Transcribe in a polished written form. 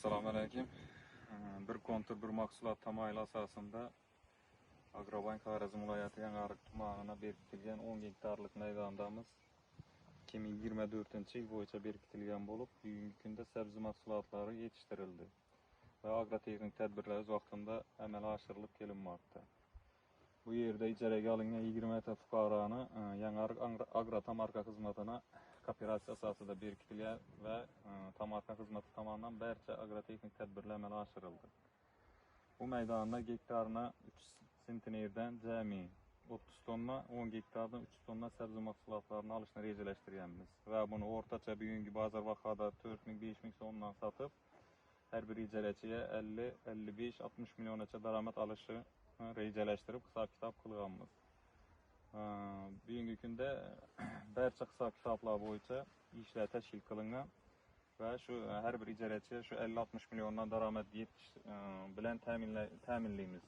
Assalamu alaykum. Bir kontur bir mahsulot tamoyili asosida Agrobank Xorazm viloyati Yangiariq tumanına berkitilgan 10 gektarlik maydondamiz 2024-yil bo'yicha berkitilgan bo'lib, bugungi kunda sabzi mahsulotlari yetishtirildi va agrotexnik tadbirlar o'z vaqtida amalga oshirilib kelinmoqda. Bu yerda ijaraga olingan 20 ta fuqaroni Yangiariq agrotomarka xizmatına kooperatsiya asosida berkitilgan va tomarka xizmati tomonidan barcha agrotexnik tadbirlar amalga oshirildi. Bu maydonda gektarına 3 sentnerdan jami 30 tonna, 10 gektardan 3 tonna sabzi mahsulotlarini olishni rejalashtirganmiz va buni o'rtacha bugungi bozor vaqtida 4000-5000 so'mdan sotib, har bir ijarachiga 50-55-60 milliongacha daromad olishi rejalashtirib hisob-kitob qilganmiz. Bugungi kunda barcha hisob-kitoblar bo'yicha ishlar tashkil qilingan va shu har bir ijarachi shu 50-60 milliondan daromad yetish bilan ta'minlaymiz.